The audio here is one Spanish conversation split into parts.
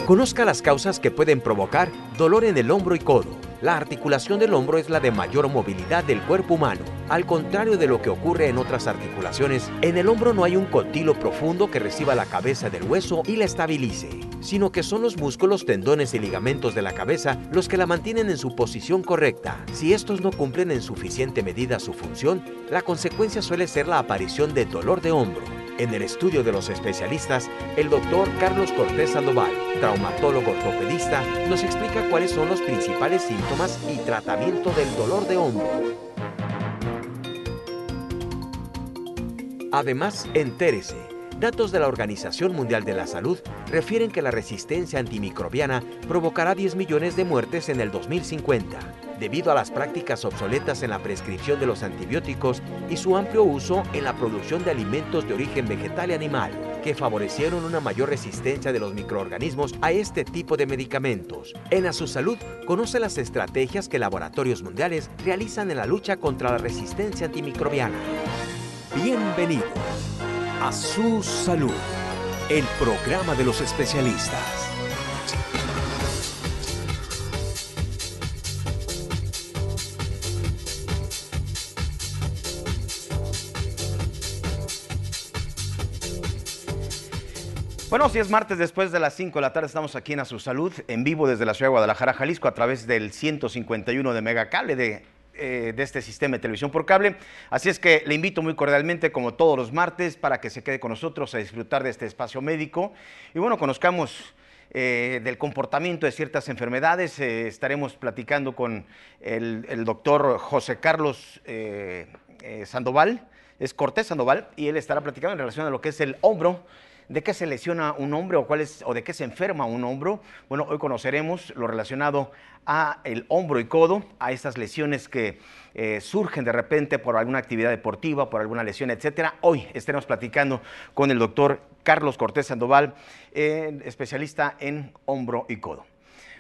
Conozca las causas que pueden provocar dolor en el hombro y codo. La articulación del hombro es la de mayor movilidad del cuerpo humano. Al contrario de lo que ocurre en otras articulaciones, en el hombro no hay un condilo profundo que reciba la cabeza del hueso y la estabilice, sino que son los músculos, tendones y ligamentos de la cabeza los que la mantienen en su posición correcta. Si estos no cumplen en suficiente medida su función, la consecuencia suele ser la aparición de dolor de hombro. En el estudio de los especialistas, el doctor Carlos Cortés Sandoval, traumatólogo ortopedista, nos explica cuáles son los principales síntomas y tratamiento del dolor de hombro. Además, entérese. Datos de la Organización Mundial de la Salud refieren que la resistencia antimicrobiana provocará 10 millones de muertes en el 2050, debido a las prácticas obsoletas en la prescripción de los antibióticos y su amplio uso en la producción de alimentos de origen vegetal y animal, que favorecieron una mayor resistencia de los microorganismos a este tipo de medicamentos. En A Su Salud, conoce las estrategias que laboratorios mundiales realizan en la lucha contra la resistencia antimicrobiana. Bienvenidos a Su Salud, el programa de los especialistas. Bueno, si es martes después de las 5 de la tarde, estamos aquí en A Su Salud, en vivo desde la ciudad de Guadalajara, Jalisco, a través del 151 de Megacable de este sistema de televisión por cable. Así es que le invito muy cordialmente, como todos los martes, para que se quede con nosotros a disfrutar de este espacio médico. Y bueno, conozcamos del comportamiento de ciertas enfermedades. Estaremos platicando con el doctor José Carlos Sandoval, es Cortés Sandoval, y él estará platicando en relación a lo que es el hombro. ¿De qué se lesiona un hombro o de qué se enferma un hombro? Bueno, hoy conoceremos lo relacionado a el hombro y codo, a estas lesiones que surgen de repente por alguna actividad deportiva, por alguna lesión, etcétera. Hoy estaremos platicando con el doctor Carlos Cortés Sandoval, especialista en hombro y codo.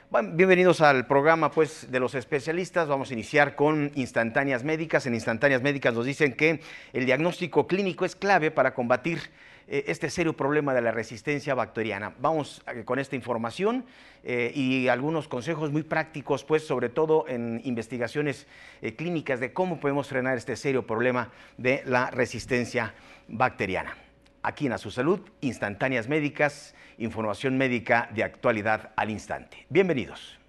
Bueno, bienvenidos al programa pues, de los especialistas. Vamos a iniciar con Instantáneas Médicas. En Instantáneas Médicas nos dicen que el diagnóstico clínico es clave para combatir este serio problema de la resistencia bacteriana. Vamos con esta información y algunos consejos muy prácticos, pues sobre todo en investigaciones clínicas de cómo podemos frenar este serio problema de la resistencia bacteriana. Aquí en A Su Salud, Instantáneas Médicas, información médica de actualidad al instante. Bienvenidos.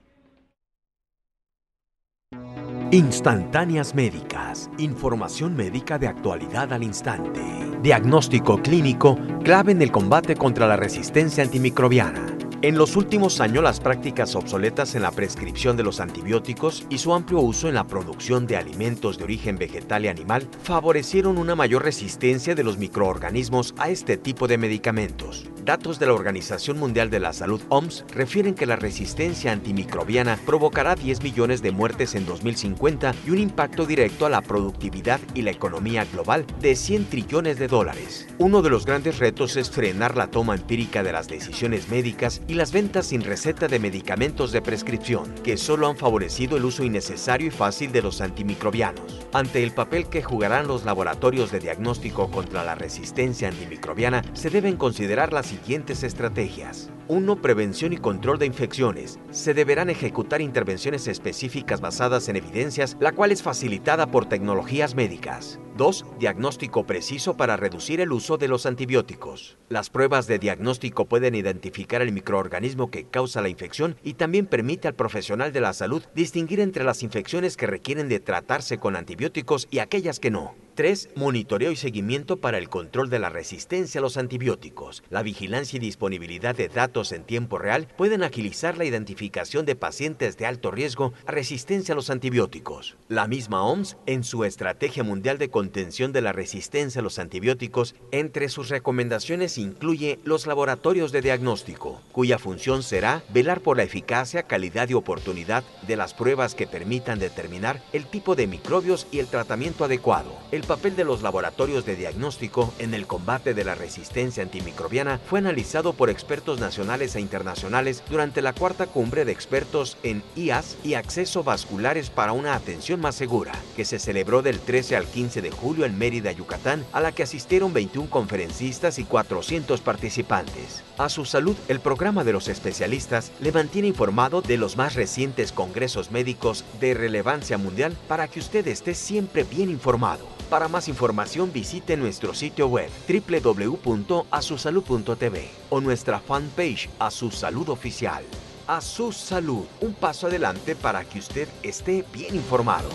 Instantáneas Médicas, información médica de actualidad al instante. Diagnóstico clínico, clave en el combate contra la resistencia antimicrobiana. En los últimos años, las prácticas obsoletas en la prescripción de los antibióticos y su amplio uso en la producción de alimentos de origen vegetal y animal favorecieron una mayor resistencia de los microorganismos a este tipo de medicamentos. Datos de la Organización Mundial de la Salud, OMS, refieren que la resistencia antimicrobiana provocará 10 millones de muertes en 2050 y un impacto directo a la productividad y la economía global de 100 trillones de dólares. Uno de los grandes retos es frenar la toma empírica de las decisiones médicas y las ventas sin receta de medicamentos de prescripción, que solo han favorecido el uso innecesario y fácil de los antimicrobianos. Ante el papel que jugarán los laboratorios de diagnóstico contra la resistencia antimicrobiana, se deben considerar las siguientes estrategias. 1. Prevención y control de infecciones. Se deberán ejecutar intervenciones específicas basadas en evidencias, la cual es facilitada por tecnologías médicas. 2. Diagnóstico preciso para reducir el uso de los antibióticos. Las pruebas de diagnóstico pueden identificar el microorganismo que causa la infección y también permite al profesional de la salud distinguir entre las infecciones que requieren de tratarse con antibióticos y aquellas que no. 3. Monitoreo y seguimiento para el control de la resistencia a los antibióticos. La vigilancia y disponibilidad de datos en tiempo real pueden agilizar la identificación de pacientes de alto riesgo a resistencia a los antibióticos. La misma OMS, en su Estrategia Mundial de Contención de la Resistencia a los Antibióticos, entre sus recomendaciones incluye los laboratorios de diagnóstico, cuya función será velar por la eficacia, calidad y oportunidad de las pruebas que permitan determinar el tipo de microbios y el tratamiento adecuado. El papel de los laboratorios de diagnóstico en el combate de la resistencia antimicrobiana fue analizado por expertos nacionales e internacionales durante la cuarta cumbre de expertos en IAS y acceso vasculares para una atención más segura, que se celebró del 13 al 15 de julio en Mérida, Yucatán, a la que asistieron 21 conferencistas y 400 participantes. A su salud, el programa de los especialistas le mantiene informado de los más recientes congresos médicos de relevancia mundial para que usted esté siempre bien informado. Para más información visite nuestro sitio web www.asusalud.tv o nuestra fanpage A Su Salud Oficial. A Su Salud, un paso adelante para que usted esté bien informado.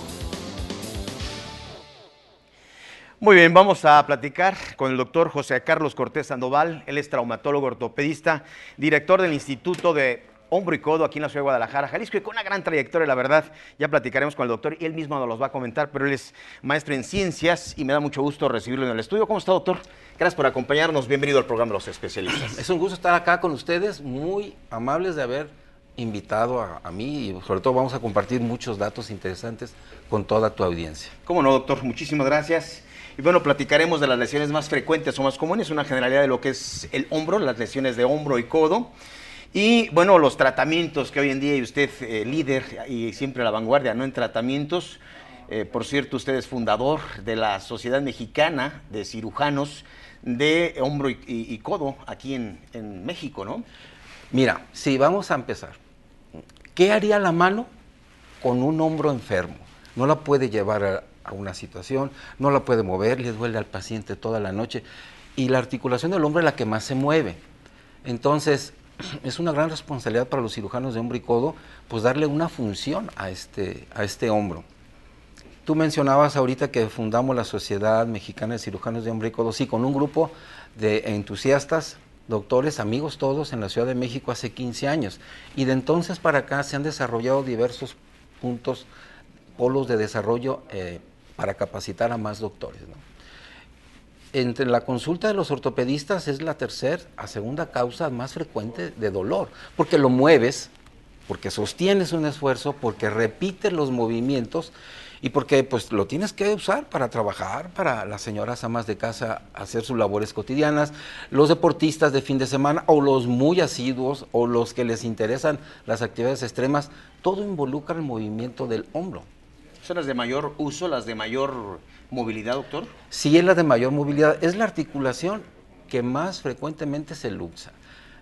Muy bien, vamos a platicar con el doctor José Carlos Cortés Sandoval. Él es traumatólogo ortopedista, director del Instituto de Hombro y Codo aquí en la ciudad de Guadalajara, Jalisco, y con una gran trayectoria, la verdad. Ya platicaremos con el doctor y él mismo nos los va a comentar, pero él es maestro en ciencias y me da mucho gusto recibirlo en el estudio. ¿Cómo está, doctor? Gracias por acompañarnos. Bienvenido al programa de los especialistas. Es un gusto estar acá con ustedes, muy amables de haber invitado a mí y sobre todo vamos a compartir muchos datos interesantes con toda tu audiencia. ¿Cómo no, doctor? Muchísimas gracias. Y bueno, platicaremos de las lesiones más frecuentes o más comunes, una generalidad de lo que es el hombro, las lesiones de hombro y codo. Y bueno, los tratamientos que hoy en día, y usted líder y siempre a la vanguardia, ¿no?, en tratamientos. Por cierto, usted es fundador de la Sociedad Mexicana de Cirujanos de Hombro y Codo aquí en México, ¿no? Mira, sí, vamos a empezar. ¿Qué haría la mano con un hombro enfermo? No la puede llevar a una situación, no la puede mover, le duele al paciente toda la noche. Y la articulación del hombro es la que más se mueve. Entonces, es una gran responsabilidad para los cirujanos de hombro y codo, pues darle una función a este hombro. Tú mencionabas ahorita que fundamos la Sociedad Mexicana de Cirujanos de Hombro y Codo, sí, con un grupo de entusiastas, doctores, amigos todos en la Ciudad de México hace 15 años. Y de entonces para acá se han desarrollado diversos polos de desarrollo para capacitar a más doctores, ¿no? Entre la consulta de los ortopedistas es la tercera a segunda causa más frecuente de dolor, porque lo mueves, porque sostienes un esfuerzo, porque repites los movimientos y porque pues lo tienes que usar para trabajar, para las señoras amas de casa hacer sus labores cotidianas, los deportistas de fin de semana o los muy asiduos o los que les interesan las actividades extremas, todo involucra el movimiento del hombro. ¿Son las de mayor uso, las de mayor movilidad, doctor? Sí, es la de mayor movilidad. Es la articulación que más frecuentemente se luxa.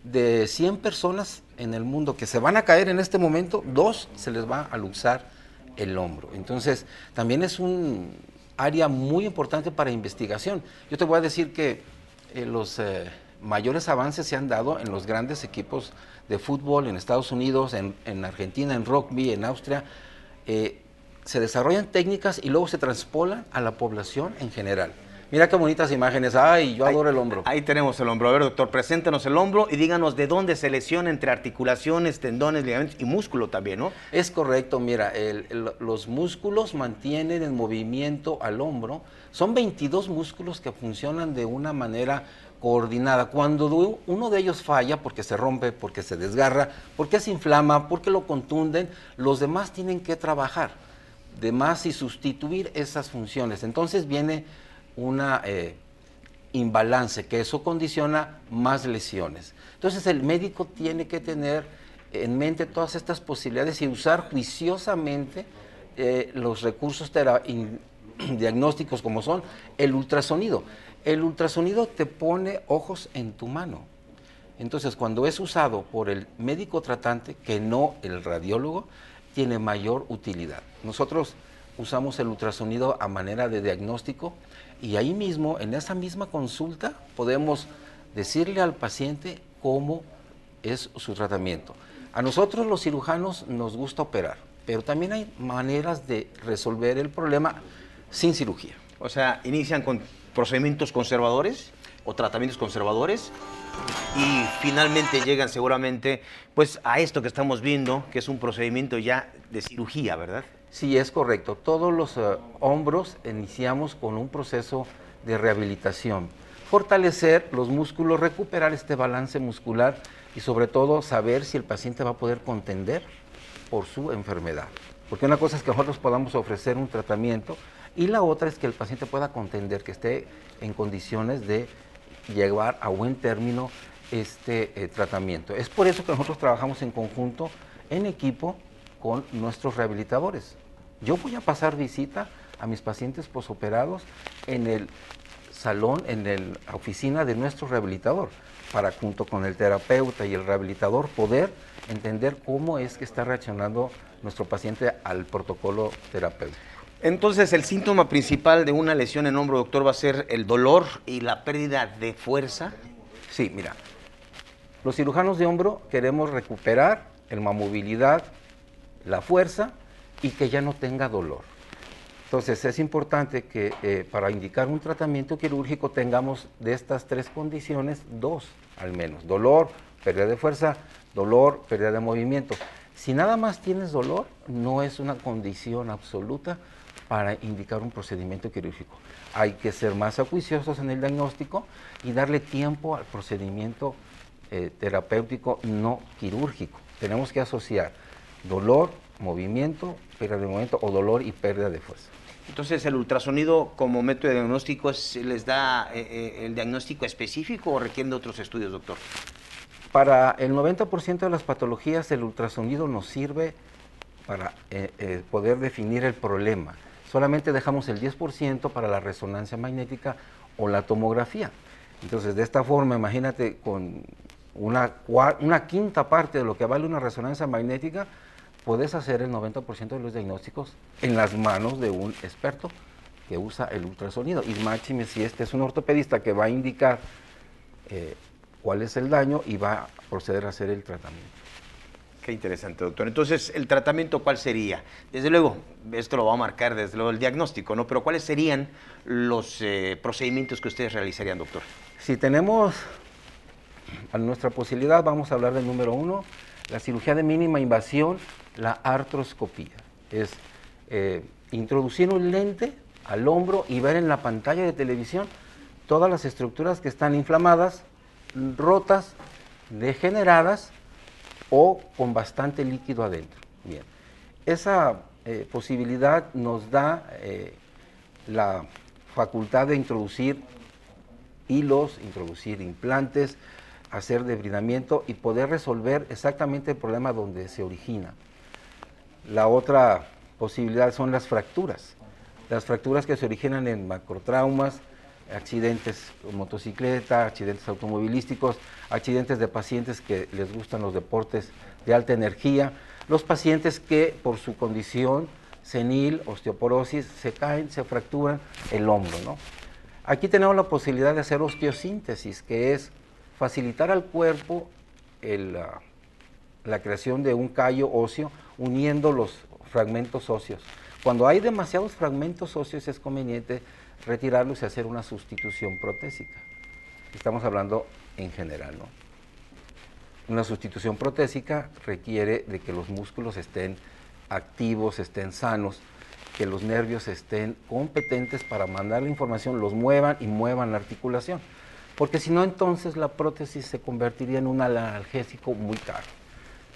De 100 personas en el mundo que se van a caer en este momento, 2 se les va a luxar el hombro. Entonces, también es un área muy importante para investigación. Yo te voy a decir que los mayores avances se han dado en los grandes equipos de fútbol en Estados Unidos, en Argentina, en rugby, en Austria. Se desarrollan técnicas y luego se transpolan a la población en general. Mira qué bonitas imágenes. Ay, yo adoro el hombro. Ahí tenemos el hombro. A ver, doctor, preséntenos el hombro y díganos de dónde se lesiona entre articulaciones, tendones, ligamentos y músculo también, ¿no? Es correcto, mira, los músculos mantienen en movimiento al hombro. Son 22 músculos que funcionan de una manera coordinada. Cuando uno de ellos falla, porque se rompe, porque se desgarra, porque se inflama, porque lo contunden, los demás tienen que trabajar de más y sustituir esas funciones. Entonces viene una imbalance, que eso condiciona más lesiones. Entonces el médico tiene que tener en mente todas estas posibilidades y usar juiciosamente los recursos diagnósticos como son el ultrasonido. El ultrasonido te pone ojos en tu mano. Entonces cuando es usado por el médico tratante, que no el radiólogo, tiene mayor utilidad. Nosotros usamos el ultrasonido a manera de diagnóstico y ahí mismo, en esa misma consulta, podemos decirle al paciente cómo es su tratamiento. A nosotros los cirujanos nos gusta operar, pero también hay maneras de resolver el problema sin cirugía. O sea, inician con procedimientos conservadores o tratamientos conservadores y finalmente llegan seguramente pues a esto que estamos viendo, que es un procedimiento ya de cirugía, ¿verdad? Sí, es correcto. Todos los hombros iniciamos con un proceso de rehabilitación. Fortalecer los músculos, recuperar este balance muscular y sobre todo saber si el paciente va a poder contender por su enfermedad. Porque una cosa es que nosotros podamos ofrecer un tratamiento y la otra es que el paciente pueda contender, que esté en condiciones de llevar a buen término este tratamiento. Es por eso que nosotros trabajamos en conjunto, en equipo, con nuestros rehabilitadores. Yo voy a pasar visita a mis pacientes posoperados en el salón, en la oficina de nuestro rehabilitador, para junto con el terapeuta y el rehabilitador poder entender cómo es que está reaccionando nuestro paciente al protocolo terapéutico. Entonces, el síntoma principal de una lesión en hombro, doctor, va a ser el dolor y la pérdida de fuerza. Sí, mira, los cirujanos de hombro queremos recuperar la movilidad, la fuerza y que ya no tenga dolor. Entonces, es importante que para indicar un tratamiento quirúrgico tengamos de estas tres condiciones, dos al menos: dolor, pérdida de fuerza, dolor, pérdida de movimiento. Si nada más tienes dolor, no es una condición absoluta para indicar un procedimiento quirúrgico. Hay que ser más acuiciosos en el diagnóstico y darle tiempo al procedimiento terapéutico no quirúrgico. Tenemos que asociar dolor, movimiento, pérdida de movimiento, o dolor y pérdida de fuerza. Entonces, ¿el ultrasonido como método de diagnóstico les da el diagnóstico específico o requieren de otros estudios, doctor? Para el 90% de las patologías, el ultrasonido nos sirve para poder definir el problema. Solamente dejamos el 10% para la resonancia magnética o la tomografía. Entonces, de esta forma, imagínate, con una quinta parte de lo que vale una resonancia magnética, puedes hacer el 90% de los diagnósticos en las manos de un experto que usa el ultrasonido. Y máxime si este es un ortopedista que va a indicar cuál es el daño y va a proceder a hacer el tratamiento. Qué interesante, doctor. Entonces, ¿el tratamiento cuál sería? Desde luego, esto lo va a marcar desde luego el diagnóstico, ¿no? Pero ¿cuáles serían los procedimientos que ustedes realizarían, doctor? Si tenemos a nuestra posibilidad, vamos a hablar del número 1, la cirugía de mínima invasión, la artroscopía. Es introducir un lente al hombro y ver en la pantalla de televisión todas las estructuras que están inflamadas, rotas, degeneradas o con bastante líquido adentro. Bien, esa posibilidad nos da la facultad de introducir hilos, introducir implantes, hacer debridamiento y poder resolver exactamente el problema donde se origina. La otra posibilidad son las fracturas que se originan en macrotraumas, accidentes de motocicleta, accidentes automovilísticos, accidentes de pacientes que les gustan los deportes de alta energía, los pacientes que por su condición senil, osteoporosis, se caen, se fracturan el hombro, ¿no? Aquí tenemos la posibilidad de hacer osteosíntesis, que es facilitar al cuerpo la creación de un callo óseo uniendo los fragmentos óseos. Cuando hay demasiados fragmentos óseos es conveniente retirarlos y hacer una sustitución protésica. Estamos hablando en general, ¿no? Una sustitución protésica requiere de que los músculos estén activos, estén sanos, que los nervios estén competentes para mandar la información, los muevan y muevan la articulación. Porque si no, entonces la prótesis se convertiría en un analgésico muy caro.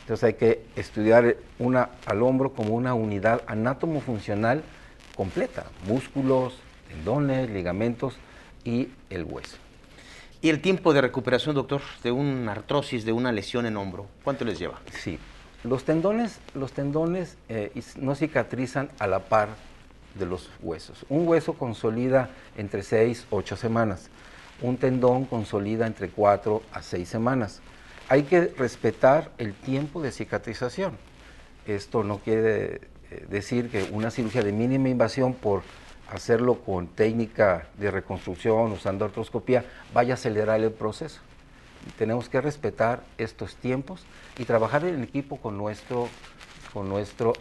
Entonces hay que estudiar al hombro como una unidad anátomo-funcional completa: músculos, tendones, ligamentos y el hueso. ¿Y el tiempo de recuperación, doctor, de una artrosis, de una lesión en hombro, cuánto les lleva? Sí, los tendones no cicatrizan a la par de los huesos. Un hueso consolida entre 6 a 8 semanas. Un tendón consolida entre 4 a 6 semanas. Hay que respetar el tiempo de cicatrización. Esto no quiere decir que una cirugía de mínima invasión, por hacerlo con técnica de reconstrucción, usando artroscopía, vaya a acelerar el proceso. Tenemos que respetar estos tiempos y trabajar en equipo con nuestro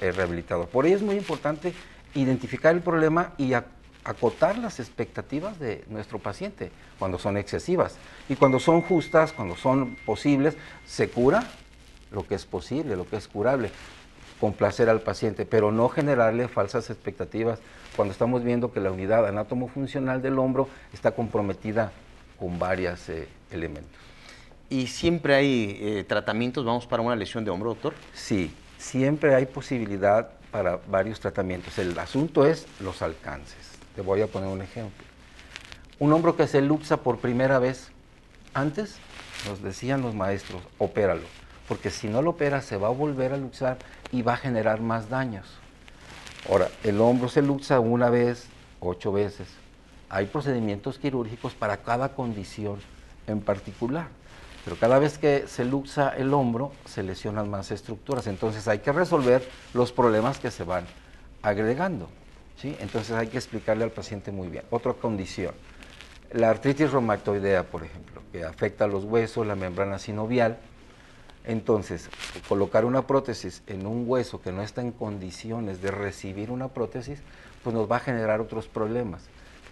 rehabilitador. Por ello es muy importante identificar el problema y acotar las expectativas de nuestro paciente cuando son excesivas, y cuando son justas, cuando son posibles, se cura lo que es posible, lo que es curable, complacer al paciente, pero no generarle falsas expectativas cuando estamos viendo que la unidad anátomo-funcional del hombro está comprometida con varios elementos. ¿Y siempre hay tratamientos, vamos, para una lesión de hombro, doctor? Sí, siempre hay posibilidad para varios tratamientos. El asunto es los alcances. Te voy a poner un ejemplo. Un hombro que se luxa por primera vez, antes nos decían los maestros, opéralo, porque si no lo operas se va a volver a luxar y va a generar más daños. Ahora, el hombro se luxa una vez, 8 veces. Hay procedimientos quirúrgicos para cada condición en particular, pero cada vez que se luxa el hombro se lesionan más estructuras, entonces hay que resolver los problemas que se van agregando, ¿sí? Entonces hay que explicarle al paciente muy bien. Otra condición, la artritis reumatoidea, por ejemplo, que afecta a los huesos, la membrana sinovial. Entonces, colocar una prótesis en un hueso que no está en condiciones de recibir una prótesis, pues nos va a generar otros problemas.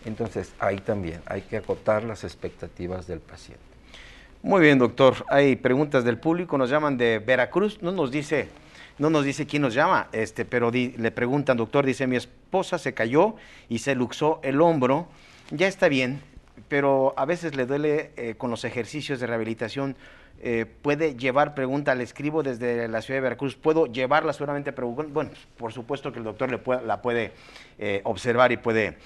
Entonces, ahí también hay que acotar las expectativas del paciente. Muy bien, doctor. Hay preguntas del público, nos llaman de Veracruz, no nos dice quién nos llama, pero le preguntan, doctor, dice, mi esposa se cayó y se luxó el hombro, ya está bien, pero a veces le duele con los ejercicios de rehabilitación. Puede llevar, pregunta, le escribo desde la ciudad de Veracruz, ¿puedo llevarla solamente? Bueno, por supuesto que el doctor la puede observar y puede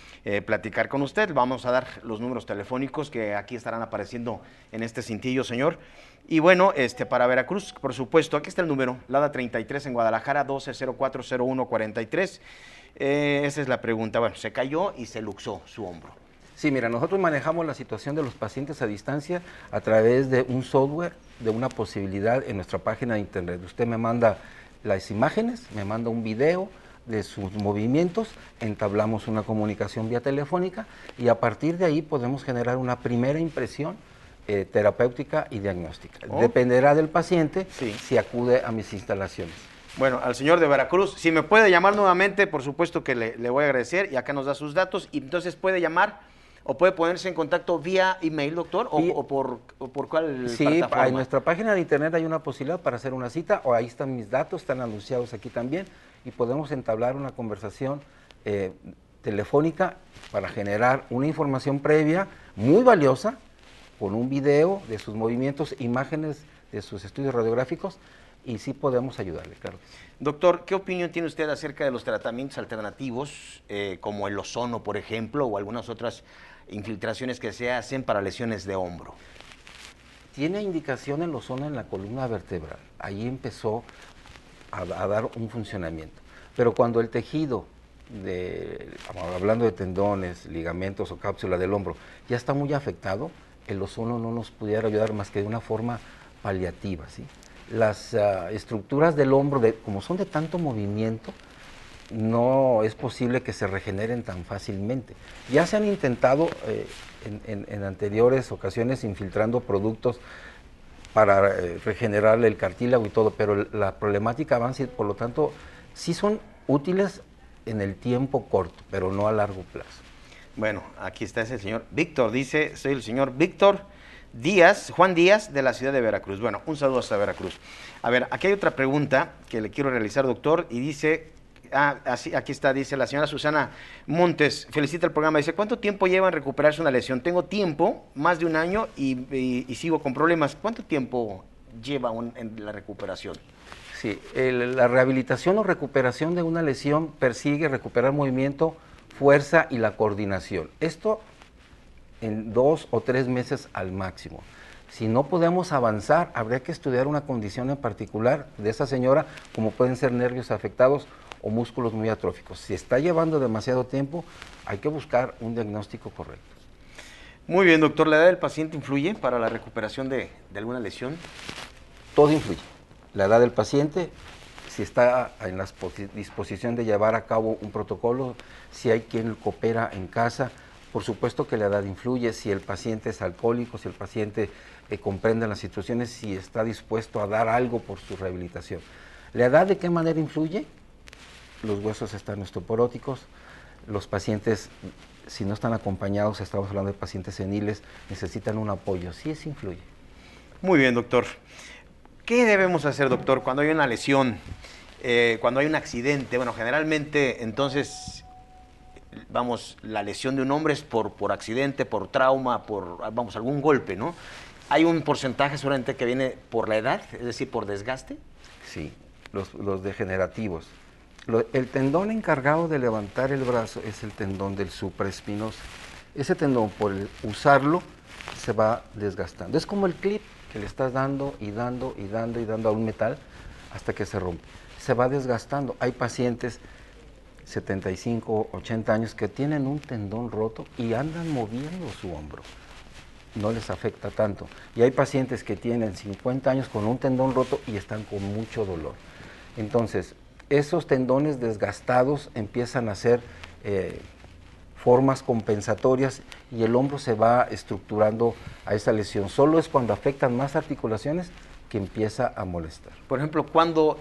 platicar con usted. Vamos a dar los números telefónicos que aquí estarán apareciendo en este cintillo, señor. Y bueno, para Veracruz, por supuesto, aquí está el número, LADA 33 en Guadalajara, 12040143. Esa es la pregunta. Bueno, se cayó y se luxó su hombro. Sí, mira, nosotros manejamos la situación de los pacientes a distancia a través de un software, de una posibilidad en nuestra página de internet. Usted me manda las imágenes, me manda un video de sus movimientos, entablamos una comunicación vía telefónica y a partir de ahí podemos generar una primera impresión terapéutica y diagnóstica. Oh. Dependerá del paciente Sí. si acude a mis instalaciones. Bueno, al señor de Veracruz, si me puede llamar nuevamente, por supuesto que le voy a agradecer y acá nos da sus datos y entonces puede llamar o puede ponerse en contacto vía email, doctor, o por cuál Sí, plataforma. en nuestra página de internet hay una posibilidad para hacer una cita, o ahí están mis datos, están anunciados aquí también, y podemos entablar una conversación telefónica para generar una información previa muy valiosa, con un video de sus movimientos, imágenes de sus estudios radiográficos, y sí podemos ayudarle, claro. Doctor, ¿qué opinión tiene usted acerca de los tratamientos alternativos, como el ozono, por ejemplo, o algunas otras infiltraciones que se hacen para lesiones de hombro? Tiene indicación el ozono en la columna vertebral, ahí empezó a dar un funcionamiento, pero cuando el tejido, hablando de tendones, ligamentos o cápsula del hombro, ya está muy afectado, el ozono no nos pudiera ayudar más que de una forma paliativa, ¿sí? Las estructuras del hombro, como son de tanto movimiento, no es posible que se regeneren tan fácilmente. Ya se han intentado en anteriores ocasiones infiltrando productos para regenerar el cartílago y todo, pero la problemática avanza y por lo tanto sí son útiles en el tiempo corto, pero no a largo plazo. Bueno, aquí está ese señor Víctor, dice, soy el señor Víctor Díaz, Juan Díaz, de la ciudad de Veracruz. Bueno, un saludo hasta Veracruz. A ver, aquí hay otra pregunta que le quiero realizar, doctor, y dice, aquí está, dice la señora Susana Montes, felicita el programa, dice, ¿cuánto tiempo lleva en recuperarse una lesión? Tengo tiempo, más de un año, y sigo con problemas. ¿Cuánto tiempo lleva en la recuperación? Sí, la rehabilitación o recuperación de una lesión persigue recuperar movimiento, fuerza y la coordinación. Esto en 2 o 3 meses al máximo. Si no podemos avanzar, habría que estudiar una condición en particular de esa señora, como pueden ser nervios afectados o músculos muy atróficos. Si está llevando demasiado tiempo, hay que buscar un diagnóstico correcto. Muy bien, doctor. ¿La edad del paciente influye para la recuperación de alguna lesión? Todo influye. La edad del paciente, si está en la disposición de llevar a cabo un protocolo, si hay quien coopera en casa. Por supuesto que la edad influye, si el paciente es alcohólico, si el paciente comprende las situaciones, si está dispuesto a dar algo por su rehabilitación. ¿La edad de qué manera influye? Los huesos están osteoporóticos, los pacientes, si no están acompañados, estamos hablando de pacientes seniles, necesitan un apoyo, sí, eso influye. Muy bien, doctor. ¿Qué debemos hacer, doctor, cuando hay una lesión, cuando hay un accidente? Bueno, generalmente, entonces, vamos, la lesión de un hombre es por accidente, por trauma, por, vamos, algún golpe, ¿no? ¿Hay un porcentaje seguramente que viene por la edad, es decir, por desgaste? Sí, los degenerativos. El tendón encargado de levantar el brazo es el tendón del supraespinoso. Ese tendón, por usarlo, se va desgastando. Es como el clip que le estás dando y dando y dando y dando a un metal hasta que se rompe. Se va desgastando. Hay pacientes 75, 80 años que tienen un tendón roto y andan moviendo su hombro. No les afecta tanto. Y hay pacientes que tienen 50 años con un tendón roto y están con mucho dolor. Entonces, esos tendones desgastados empiezan a hacer formas compensatorias y el hombro se va estructurando a esa lesión. Solo es cuando afectan más articulaciones que empieza a molestar. Por ejemplo, ¿cuándo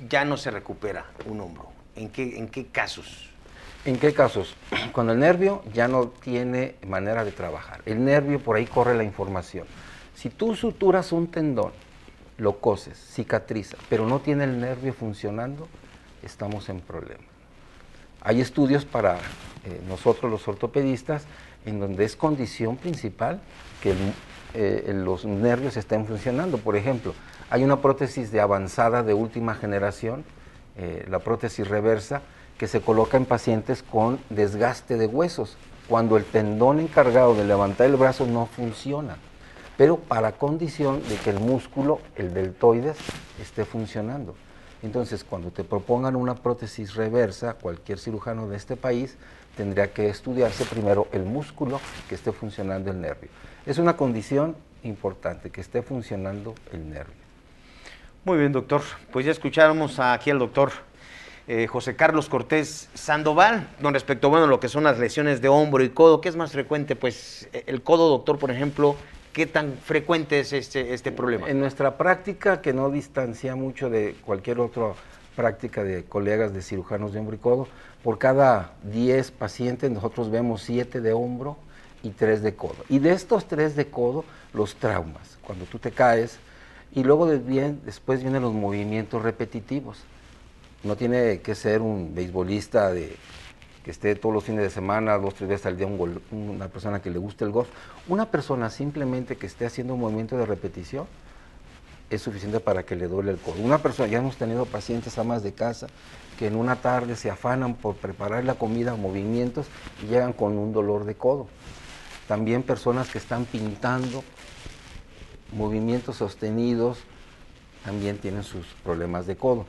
ya no se recupera un hombro? ¿En qué casos? ¿En qué casos? Cuando el nervio ya no tiene manera de trabajar. El nervio, por ahí corre la información. Si tú suturas un tendón, lo coses, cicatriza, pero no tiene el nervio funcionando, estamos en problema. Hay estudios para nosotros los ortopedistas en donde es condición principal que los nervios estén funcionando. Por ejemplo, hay una prótesis de avanzada de última generación, la prótesis reversa, que se coloca en pacientes con desgaste de huesos, cuando el tendón encargado de levantar el brazo no funciona, pero para condición de que el músculo, el deltoides, esté funcionando. Entonces, cuando te propongan una prótesis reversa, cualquier cirujano de este país tendría que estudiarse primero el músculo, que esté funcionando el nervio. Es una condición importante, que esté funcionando el nervio. Muy bien, doctor. Pues ya escuchamos aquí al doctor José Carlos Cortés Sandoval, con respecto a lo que son las lesiones de hombro y codo. ¿Qué es más frecuente? Pues el codo, doctor, por ejemplo, ¿qué tan frecuente es este problema? En nuestra práctica, que no distancia mucho de cualquier otra práctica de colegas de cirujanos de hombro y codo, por cada 10 pacientes nosotros vemos 7 de hombro y 3 de codo. Y de estos 3 de codo, los traumas, cuando tú te caes, y luego después vienen los movimientos repetitivos. No tiene que ser un beisbolista que esté todos los fines de semana, 2 o 3 veces al día, una persona que le guste el golf. Una persona simplemente que esté haciendo un movimiento de repetición es suficiente para que le duele el codo. Una persona, ya hemos tenido pacientes amas de casa que en una tarde se afanan por preparar la comida, movimientos, y llegan con un dolor de codo. También personas que están pintando, movimientos sostenidos, también tienen sus problemas de codo.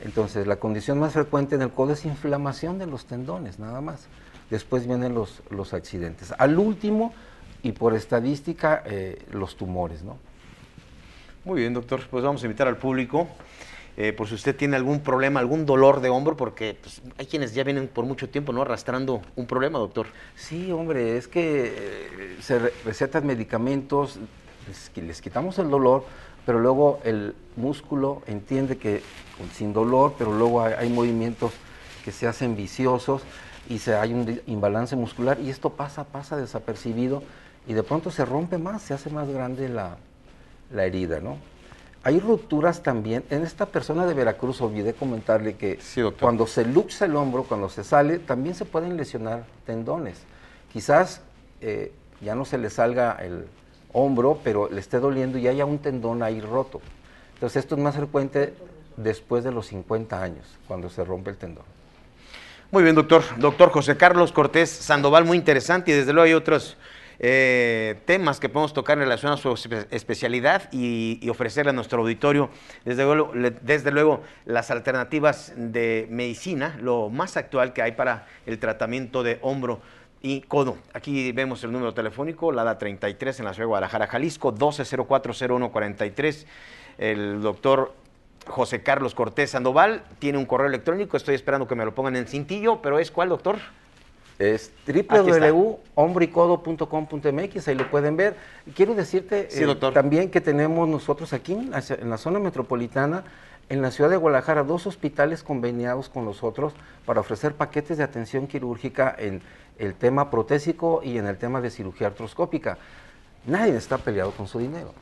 Entonces, la condición más frecuente en el codo es inflamación de los tendones, nada más. Después vienen los accidentes. Al último, y por estadística, los tumores, ¿no? Muy bien, doctor. Pues vamos a invitar al público, por si usted tiene algún problema, algún dolor de hombro, porque pues, hay quienes ya vienen por mucho tiempo, ¿no?, arrastrando un problema, doctor. Sí, hombre, es que se recetan medicamentos, les quitamos el dolor, pero luego el músculo entiende que sin dolor, pero luego hay movimientos que se hacen viciosos y hay un imbalance muscular y esto pasa desapercibido y de pronto se rompe más, se hace más grande la herida, ¿no? Hay rupturas también. En esta persona de Veracruz olvidé comentarle que sí, cuando se luxa el hombro, cuando se sale, también se pueden lesionar tendones. Quizás ya no se le salga el hombro, pero le esté doliendo y haya un tendón ahí roto. Entonces esto es más frecuente después de los 50 años, cuando se rompe el tendón. Muy bien, doctor. Doctor José Carlos Cortés Sandoval, muy interesante, y desde luego hay otros temas que podemos tocar en relación a su especialidad y ofrecerle a nuestro auditorio, desde luego las alternativas de medicina, lo más actual que hay para el tratamiento de hombro y codo. Aquí vemos el número telefónico, la ADA 33 en la ciudad de Guadalajara, Jalisco, 12040143. El doctor José Carlos Cortés Sandoval tiene un correo electrónico, estoy esperando que me lo pongan en cintillo, pero ¿es cuál, doctor? Es www.hombroycodo.com.mx, ahí lo pueden ver. Quiero decirte sí, también que tenemos nosotros aquí en la zona metropolitana, en la ciudad de Guadalajara, 2 hospitales conveniados con nosotros para ofrecer paquetes de atención quirúrgica en el tema protésico y en el tema de cirugía artroscópica. Nadie está peleado con su dinero,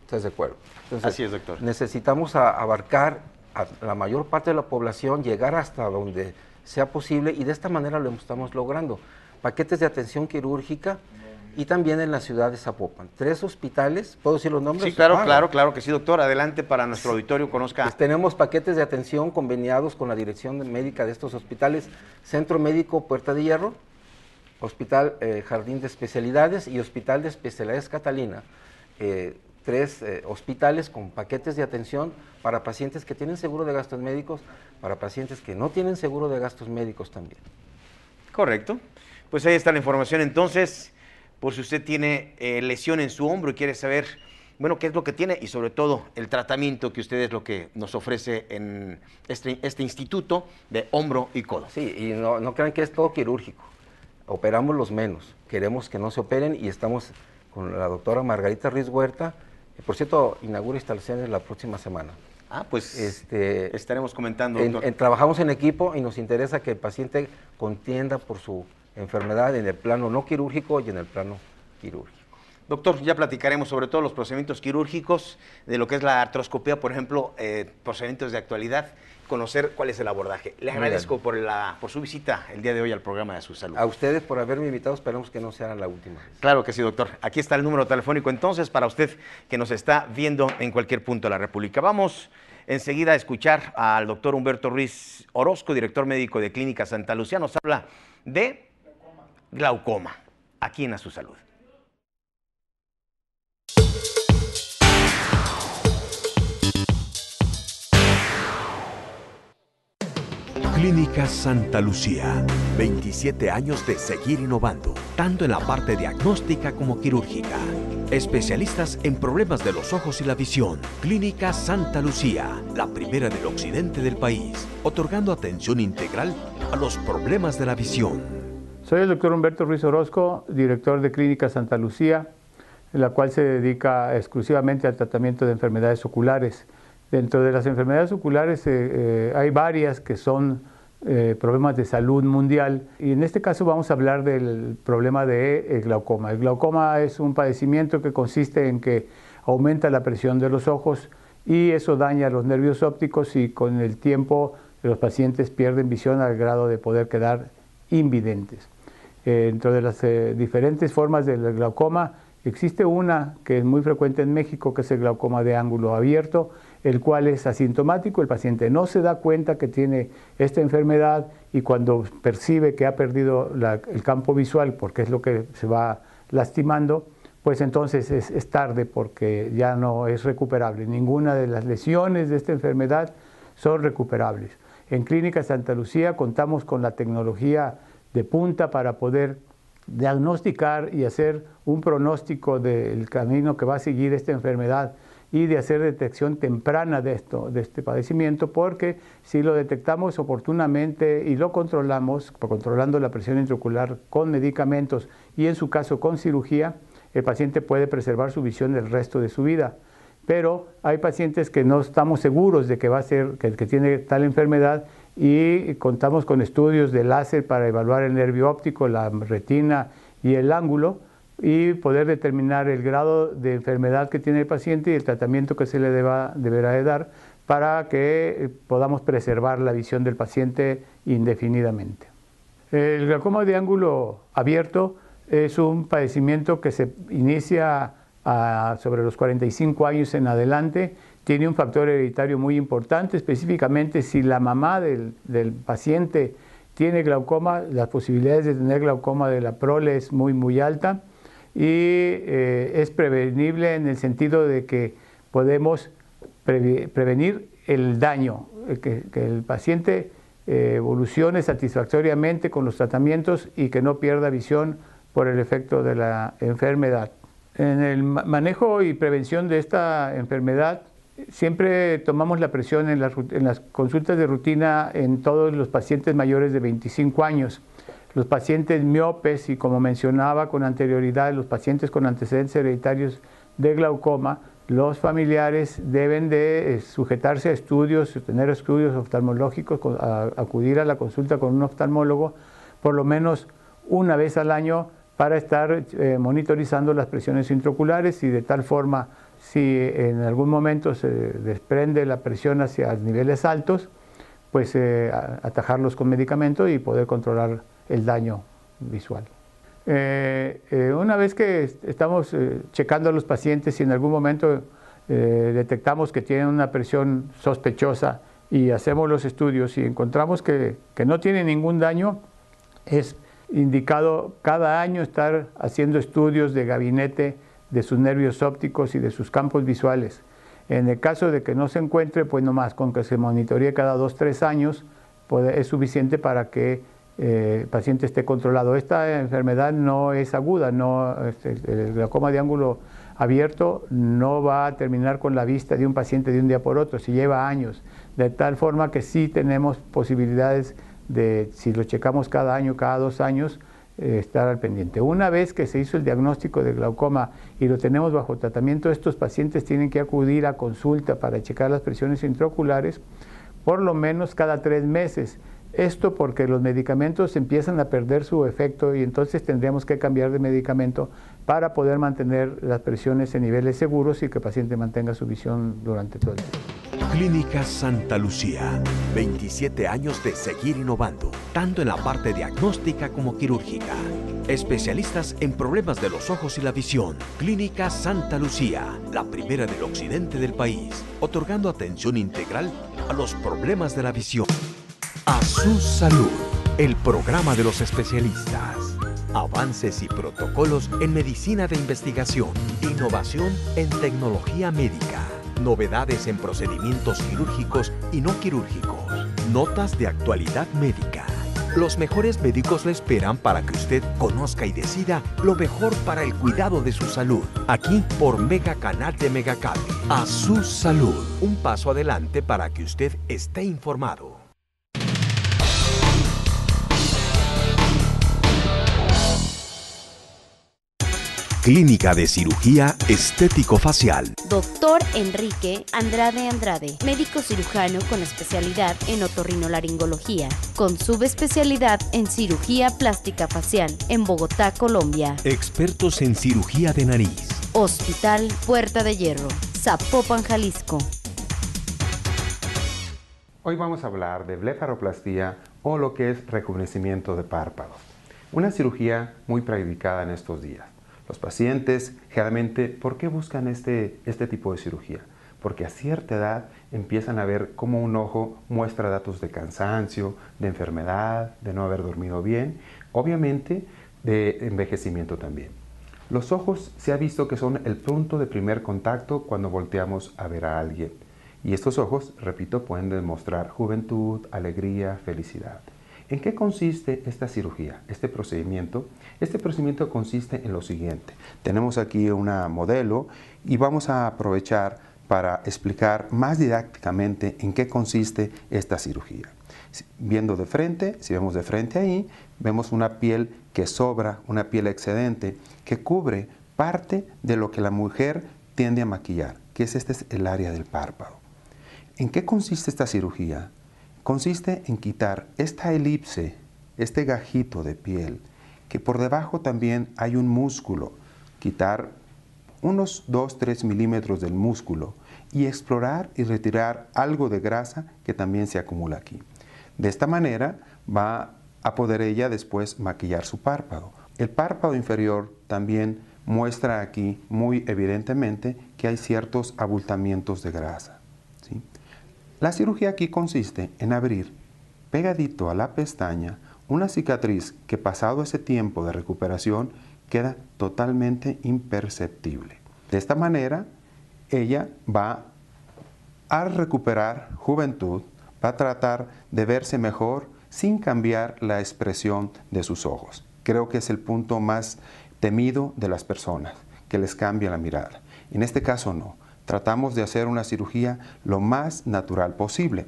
¿estás de acuerdo? Entonces, así es, doctor. Necesitamos abarcar a la mayor parte de la población, llegar hasta donde sea posible y de esta manera lo estamos logrando. Paquetes de atención quirúrgica y también en la ciudad de Zapopan. 3 hospitales, ¿puedo decir los nombres? Sí, claro, claro que sí, doctor. Adelante para nuestro auditorio conozca. Pues tenemos paquetes de atención conveniados con la dirección médica de estos hospitales: Centro Médico Puerta de Hierro, Hospital Jardín de Especialidades y Hospital de Especialidades Catalina. 3 hospitales con paquetes de atención para pacientes que tienen seguro de gastos médicos, para pacientes que no tienen seguro de gastos médicos también. Correcto. Pues ahí está la información entonces, por si usted tiene lesión en su hombro y quiere saber, bueno, qué es lo que tiene y sobre todo el tratamiento que usted es lo que nos ofrece en este instituto de hombro y codo. Sí, y no crean que es todo quirúrgico. Operamos los menos, queremos que no se operen y estamos con la doctora Margarita Ruiz Huerta, que por cierto inaugura instalaciones la próxima semana. Ah, pues estaremos comentando, doctor. Trabajamos en equipo y nos interesa que el paciente contienda por su enfermedad en el plano no quirúrgico y en el plano quirúrgico. Doctor, ya platicaremos sobre todo los procedimientos quirúrgicos, de lo que es la artroscopía, por ejemplo, procedimientos de actualidad, conocer cuál es el abordaje. Le agradezco por su visita el día de hoy al programa de Su Salud. A ustedes por haberme invitado, esperamos que no sea la última vez. Claro que sí, doctor. Aquí está el número telefónico entonces para usted que nos está viendo en cualquier punto de la República. Vamos enseguida a escuchar al doctor Humberto Ruiz Orozco, director médico de Clínica Santa Lucía. Nos habla de glaucoma, aquí en A Su Salud. Clínica Santa Lucía, 27 años de seguir innovando, tanto en la parte diagnóstica como quirúrgica. Especialistas en problemas de los ojos y la visión. Clínica Santa Lucía, la primera del occidente del país, otorgando atención integral a los problemas de la visión. Soy el doctor Humberto Ruiz Orozco, director de Clínica Santa Lucía, en la cual se dedica exclusivamente al tratamiento de enfermedades oculares. Dentro de las enfermedades oculares hay varias que son problemas de salud mundial, y en este caso vamos a hablar del problema de glaucoma. El glaucoma es un padecimiento que consiste en que aumenta la presión de los ojos y eso daña los nervios ópticos y con el tiempo los pacientes pierden visión al grado de poder quedar invidentes. Dentro de las diferentes formas del glaucoma existe una que es muy frecuente en México, que es el glaucoma de ángulo abierto, el cual es asintomático. El paciente no se da cuenta que tiene esta enfermedad y cuando percibe que ha perdido el campo visual, porque es lo que se va lastimando, pues entonces es tarde porque ya no es recuperable. Ninguna de las lesiones de esta enfermedad son recuperables. En Clínica Santa Lucía contamos con la tecnología de punta para poder diagnosticar y hacer un pronóstico del camino que va a seguir esta enfermedad y de hacer detección temprana de este padecimiento, porque si lo detectamos oportunamente y lo controlamos, controlando la presión intraocular con medicamentos y en su caso con cirugía, el paciente puede preservar su visión el resto de su vida. Pero hay pacientes que no estamos seguros de que va a ser, que tiene tal enfermedad, y contamos con estudios de láser para evaluar el nervio óptico, la retina y el ángulo, y poder determinar el grado de enfermedad que tiene el paciente y el tratamiento que se le deberá de dar para que podamos preservar la visión del paciente indefinidamente. El glaucoma de ángulo abierto es un padecimiento que se inicia sobre los 45 años en adelante. Tiene un factor hereditario muy importante, específicamente si la mamá del paciente tiene glaucoma, las posibilidades de tener glaucoma de la prole es muy alta, y es prevenible en el sentido de que podemos prevenir el daño, que el paciente evolucione satisfactoriamente con los tratamientos y que no pierda visión por el efecto de la enfermedad. En el manejo y prevención de esta enfermedad, siempre tomamos la presión en las consultas de rutina en todos los pacientes mayores de 25 años. Los pacientes miopes y, como mencionaba con anterioridad, los pacientes con antecedentes hereditarios de glaucoma, los familiares deben de sujetarse a estudios, tener estudios oftalmológicos, acudir a la consulta con un oftalmólogo por lo menos una vez al año para estar monitorizando las presiones intraoculares, y de tal forma, si en algún momento se desprende la presión hacia niveles altos, pues atajarlos con medicamento y poder controlar el daño visual. Una vez que estamos checando a los pacientes y en algún momento detectamos que tienen una presión sospechosa y hacemos los estudios y encontramos que no tiene ningún daño, es indicado cada año estar haciendo estudios de gabinete de sus nervios ópticos y de sus campos visuales. En el caso de que no se encuentre, pues nomás con que se monitoree cada 2-3 años es suficiente para que el paciente esté controlado. Esta enfermedad no es aguda, el glaucoma de ángulo abierto no va a terminar con la vista de un paciente de un día por otro, si lleva años, de tal forma que sí tenemos posibilidades de, si lo checamos cada año, cada 2 años, estar al pendiente. Una vez que se hizo el diagnóstico de glaucoma y lo tenemos bajo tratamiento, estos pacientes tienen que acudir a consulta para checar las presiones intraoculares por lo menos cada 3 meses. Esto porque los medicamentos empiezan a perder su efecto y entonces tendríamos que cambiar de medicamento para poder mantener las presiones en niveles seguros y que el paciente mantenga su visión durante todo el tiempo. Clínica Santa Lucía, 27 años de seguir innovando, tanto en la parte diagnóstica como quirúrgica. Especialistas en problemas de los ojos y la visión. Clínica Santa Lucía, la primera del occidente del país, otorgando atención integral a los problemas de la visión. A su salud, el programa de los especialistas. Avances y protocolos en medicina de investigación. Innovación en tecnología médica. Novedades en procedimientos quirúrgicos y no quirúrgicos. Notas de actualidad médica. Los mejores médicos le esperan para que usted conozca y decida lo mejor para el cuidado de su salud. Aquí por Mega Canal de Megacable. A su salud. Un paso adelante para que usted esté informado. Clínica de Cirugía Estético-Facial. Doctor Enrique Andrade Andrade, médico cirujano con especialidad en otorrinolaringología, con subespecialidad en cirugía plástica facial, en Bogotá, Colombia. Expertos en cirugía de nariz. Hospital Puerta de Hierro, Zapopan, Jalisco. Hoy vamos a hablar de blefaroplastía o lo que es rejuvenecimiento de párpados. Una cirugía muy practicada en estos días. Los pacientes, generalmente, ¿por qué buscan este tipo de cirugía? Porque a cierta edad empiezan a ver cómo un ojo muestra datos de cansancio, de enfermedad, de no haber dormido bien, obviamente de envejecimiento también. Los ojos se ha visto que son el punto de primer contacto cuando volteamos a ver a alguien. Y estos ojos, repito, pueden demostrar juventud, alegría, felicidad. ¿En qué consiste esta cirugía, este procedimiento? Este procedimiento consiste en lo siguiente. Tenemos aquí una modelo y vamos a aprovechar para explicar más didácticamente en qué consiste esta cirugía. Viendo de frente, si vemos de frente ahí, vemos una piel que sobra, una piel excedente, que cubre parte de lo que la mujer tiende a maquillar, que es el área del párpado. ¿En qué consiste esta cirugía? Consiste en quitar esta elipse, este gajito de piel, que por debajo también hay un músculo, quitar unos 2-3 milímetros del músculo y explorar y retirar algo de grasa que también se acumula aquí. De esta manera va a poder ella después maquillar su párpado. El párpado inferior también muestra aquí muy evidentemente que hay ciertos abultamientos de grasa, ¿sí? La cirugía aquí consiste en abrir pegadito a la pestaña una cicatriz que pasado ese tiempo de recuperación queda totalmente imperceptible. De esta manera, ella va a recuperar juventud, va a tratar de verse mejor sin cambiar la expresión de sus ojos. Creo que es el punto más temido de las personas, que les cambie la mirada. En este caso no. Tratamos de hacer una cirugía lo más natural posible.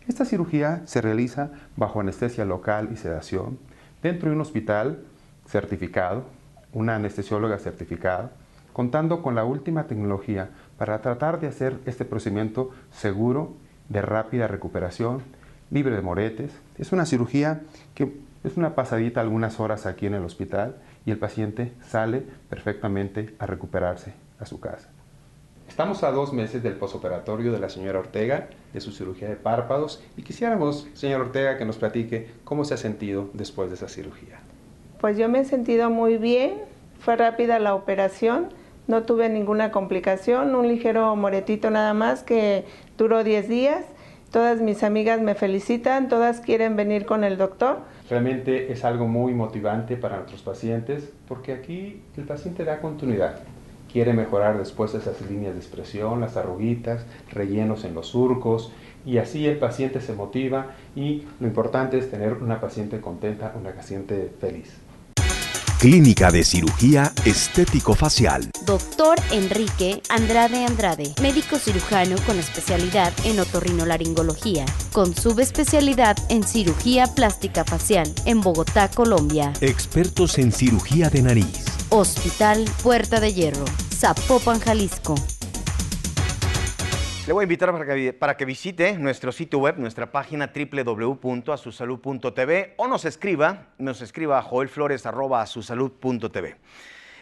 Esta cirugía se realiza bajo anestesia local y sedación dentro de un hospital certificado, una anestesióloga certificada, contando con la última tecnología para tratar de hacer este procedimiento seguro, de rápida recuperación, libre de moretes. Es una cirugía que es una pasadita algunas horas aquí en el hospital y el paciente sale perfectamente a recuperarse a su casa. Estamos a 2 meses del posoperatorio de la señora Ortega, de su cirugía de párpados, y quisiéramos, señora Ortega, que nos platique cómo se ha sentido después de esa cirugía. Pues yo me he sentido muy bien, fue rápida la operación, no tuve ninguna complicación, un ligero moretito nada más que duró 10 días. Todas mis amigas me felicitan, todas quieren venir con el doctor. Realmente es algo muy motivante para nuestros pacientes porque aquí el paciente da continuidad. Quiere mejorar después esas líneas de expresión, las arruguitas, rellenos en los surcos, y así el paciente se motiva, y lo importante es tener una paciente contenta, una paciente feliz. Clínica de Cirugía Estético-Facial. Doctor Enrique Andrade Andrade, médico cirujano con especialidad en otorrinolaringología, con subespecialidad en cirugía plástica facial, en Bogotá, Colombia. Expertos en cirugía de nariz. Hospital Puerta de Hierro, Zapopan, Jalisco. Le voy a invitar para que visite nuestro sitio web, nuestra página www.asusalud.tv, o nos escriba a joelflores@asusalud.tv.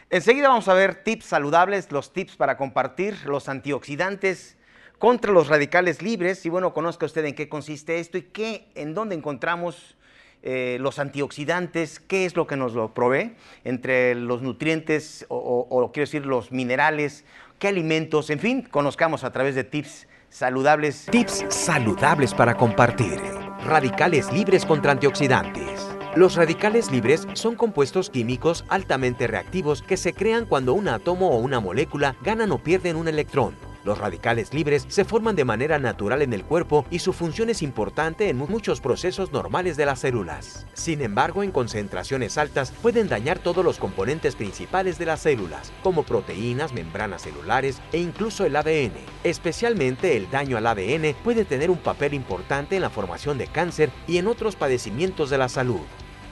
Enseguida vamos a ver tips saludables, los tips para compartir, los antioxidantes contra los radicales libres. Y bueno, conozca usted en qué consiste esto y en dónde encontramos los antioxidantes, qué es lo que nos lo provee, entre los nutrientes o quiero decir los minerales, qué alimentos, en fin, conozcamos a través de tips saludables. Tips saludables para compartir. Radicales libres contra antioxidantes. Los radicales libres son compuestos químicos altamente reactivos que se crean cuando un átomo o una molécula ganan o pierden un electrón. Los radicales libres se forman de manera natural en el cuerpo y su función es importante en muchos procesos normales de las células. Sin embargo, en concentraciones altas pueden dañar todos los componentes principales de las células, como proteínas, membranas celulares e incluso el ADN. Especialmente el daño al ADN puede tener un papel importante en la formación de cáncer y en otros padecimientos de la salud.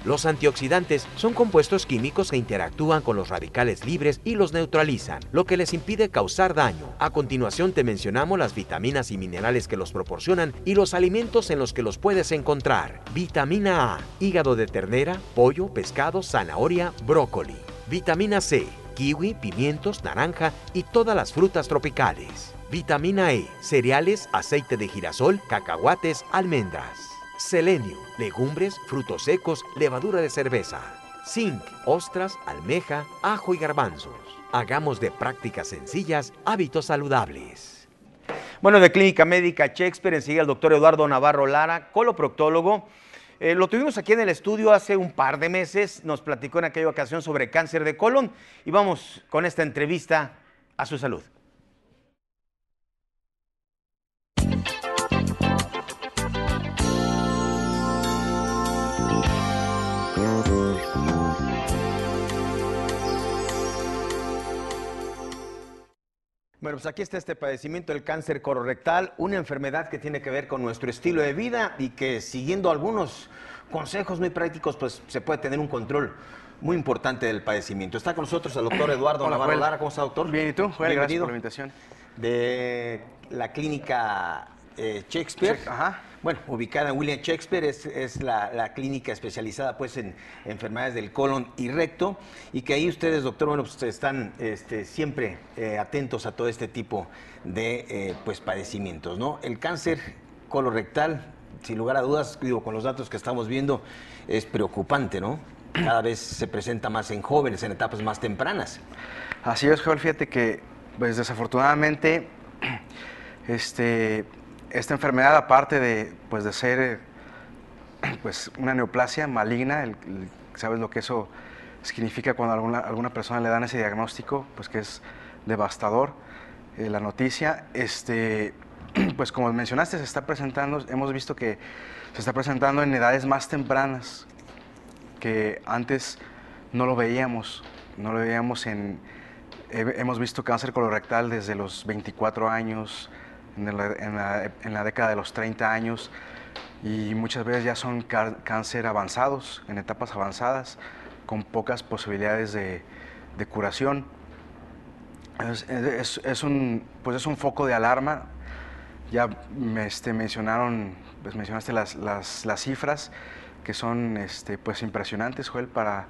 Los antioxidantes son compuestos químicos que interactúan con los radicales libres y los neutralizan, lo que les impide causar daño. A continuación te mencionamos las vitaminas y minerales que los proporcionan y los alimentos en los que los puedes encontrar. Vitamina A, hígado de ternera, pollo, pescado, zanahoria, brócoli. Vitamina C, kiwi, pimientos, naranja y todas las frutas tropicales. Vitamina E, cereales, aceite de girasol, cacahuates, almendras. Selenio, legumbres, frutos secos, levadura de cerveza. Zinc, ostras, almeja, ajo y garbanzos. Hagamos de prácticas sencillas hábitos saludables. Bueno, de Clínica Médica Shakespeare, enseguida el doctor Eduardo Navarro Lara, coloproctólogo. Lo tuvimos aquí en el estudio hace un par de meses, nos platicó en aquella ocasión sobre cáncer de colon y vamos con esta entrevista a su salud. Bueno, pues aquí está este padecimiento del cáncer colorectal, una enfermedad que tiene que ver con nuestro estilo de vida y que siguiendo algunos consejos muy prácticos, pues se puede tener un control muy importante del padecimiento. Está con nosotros el doctor Eduardo Navarro Lara. ¿Cómo está, doctor? Bien, ¿y tú? Joel, gracias por la invitación. De la Clínica Shakespeare. Ajá. Bueno, ubicada en William Shakespeare, es la clínica especializada pues en enfermedades del colon y recto, y que ahí ustedes, doctor, bueno, pues están siempre atentos a todo este tipo de pues padecimientos, ¿no? El cáncer colorectal, sin lugar a dudas, digo, con los datos que estamos viendo, es preocupante, ¿no? Cada vez se presenta más en jóvenes, en etapas más tempranas. Así es, Joel, fíjate que, pues desafortunadamente, esta enfermedad, aparte de ser pues, una neoplasia maligna, ¿sabes lo que eso significa cuando alguna persona le dan ese diagnóstico? Pues que es devastador la noticia. Pues como mencionaste, hemos visto que se está presentando en edades más tempranas, que antes no lo veíamos. Hemos visto cáncer colorectal desde los 24 años, en la década de los 30 años, y muchas veces ya son cáncer avanzados, en etapas avanzadas, con pocas posibilidades de curación. Es un foco de alarma. Ya mencionaste las cifras que son pues impresionantes, Joel, para